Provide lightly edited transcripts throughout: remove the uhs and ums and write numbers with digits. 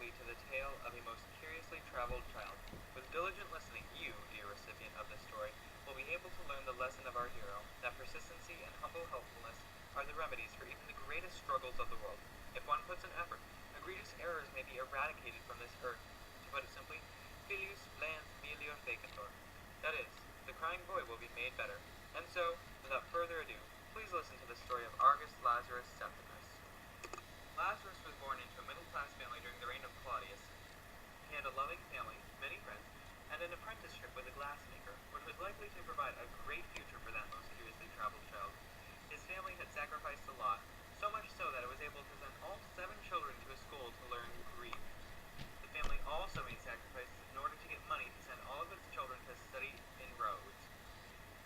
attentively to the tale of a most curiously traveled child. With diligent listening, you, dear recipient of this story, will be able to learn the lesson of our hero, that persistency and humble helpfulness are the remedies for even the greatest struggles of the world. If one puts in effort, egregious errors may be eradicated from this earth. To put it simply, filius lans melior fecator. That is, the crying boy will be made better. And so, without further ado, please listen to the story of Argus Lazarus Septimus. Lazarus was born into a middle-class family during the reign of Claudius. He had a loving family, many friends, and an apprenticeship with a glassmaker, which was likely to provide a great future for that most curiously traveled child. His family had sacrificed a lot, so much so that it was able to send all 7 children to a school to learn Greek. The family also made sacrifices in order to get money to send all of its children to study in Rhodes.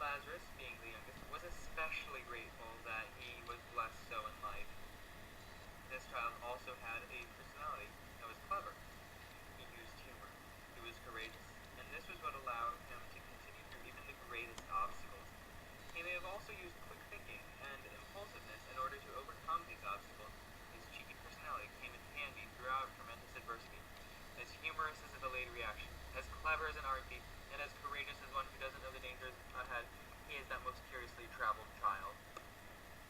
Lazarus, being the youngest, was especially grateful that he was blessed so in life. This child also had a personality that was clever. He used humor. He was courageous, and this was what allowed him to continue through even the greatest obstacles. He may have also used quick thinking and impulsiveness in order to overcome these obstacles. His cheeky personality came in handy throughout tremendous adversity. As humorous as a delayed reaction, as clever as an art thief, and as courageous as one who doesn't know the dangers ahead, he is that most curiously traveled child.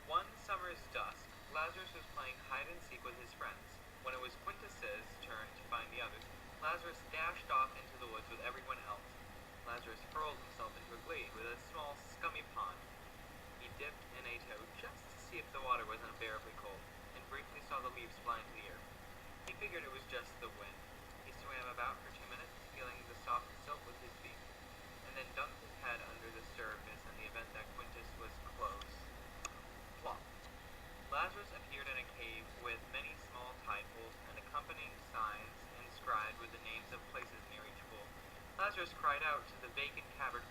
One summer's dusk, Lazarus was playing hide-and-seek with his friends. When it was Quintus's turn to find the others, Lazarus dashed off into the woods with everyone else. Lazarus hurled himself into a glade with a small, scummy pond. He dipped in a toe just to see if the water was unbearably cold, and briefly saw the leaves fly into the air. He figured it was just the wind. He swam about for 2 minutes, feeling the soft silk with his feet, and then dunked his head under the surface in the event that Quintus was close. Plop! Lazarus appeared in a cave with many small tide pools and accompanying signs inscribed with the names of places near each pool. Lazarus cried out to the vacant cavern,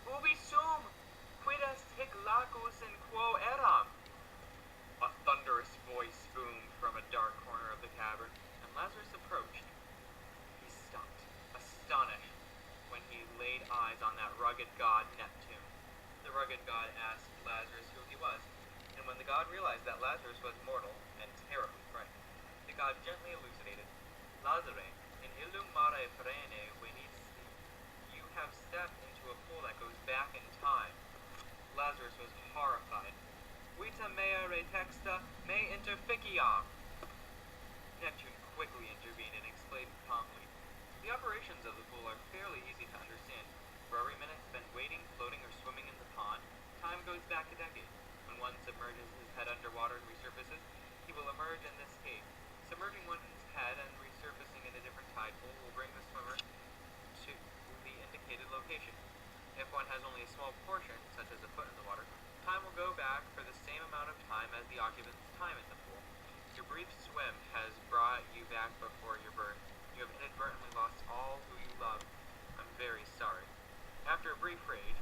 "Ubi sum? Quid est hic lacus in quo eram?" A thunderous voice boomed from a dark corner of the cavern, and Lazarus approached. He stopped, astonished, when he laid eyes on that rugged god Neptune. The rugged god asked Lazarus who he was, and when the god realized that Lazarus was mortal and terribly frightened, the god gently elucidated. "Lazare, in illum Mare Perenne venisti, you have stepped into a pool that goes back in time." Lazarus was horrified. "Vita mea retexta me interficiam." Neptune quickly intervened and explained calmly. The operations of the pool are fairly easy to understand. For every minute spent waiting, floating, or swimming in the pond, time goes back a decade. When one submerges his head underwater and resurfaces, he will emerge in this cave. Submerging one's head and resurfacing in a different tide pool will bring the swimmer to the indicated location. If one has only a small portion, such as a foot in the water, time will go back for the same amount of time as the occupant's time in the pool. Your brief swim has brought you back before your birth. You have inadvertently lost all who you love. I'm very sorry. After a brief rage,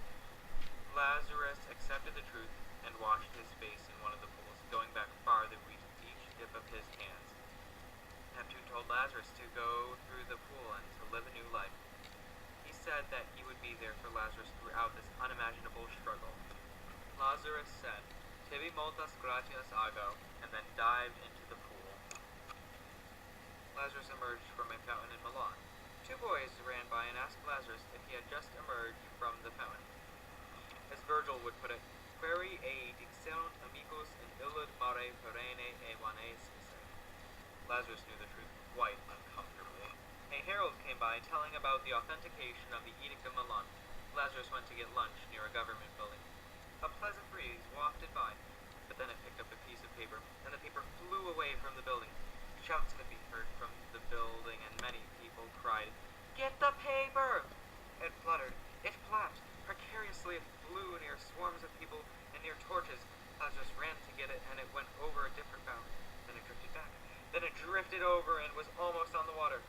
Lazarus accepted the truth and washed his face in one of the pools, going back farther with each dip of his hands. Neptune told Lazarus to go through the pool and to live a new life. He said that he would be there for Lazarus throughout this unimaginable struggle. Lazarus said, "Tibi multas gratias ago," and then dived into the pool. Lazarus emerged from a fountain in Milan. 2 boys ran by and asked Lazarus if he had just emerged from the fountain. As Virgil would put it, "Quaere ei dixerunt amicus in illud mare perenne evanes esse." Lazarus knew the truth quite uncomfortably. A herald came by telling about the authentication of the Edict of Milan. Lazarus went to get lunch near a government building. A pleasant breeze wafted by, but then it picked up a piece of paper, and the paper flew away from the building. Shouts could be heard from the building, and many people cried, "Get the paper!" It fluttered, it flapped, precariously it flew near swarms of people and near torches. Lazarus ran to get it, and it went over a different fountain. Then it drifted back. Then it drifted over and was almost on the water.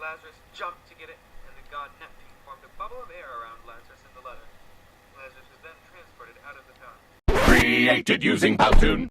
Lazarus jumped to get it, and the god Neptune formed a bubble of air around Lazarus in the letter. Lazarus was then transported out of the fountain. Created using Powtoon.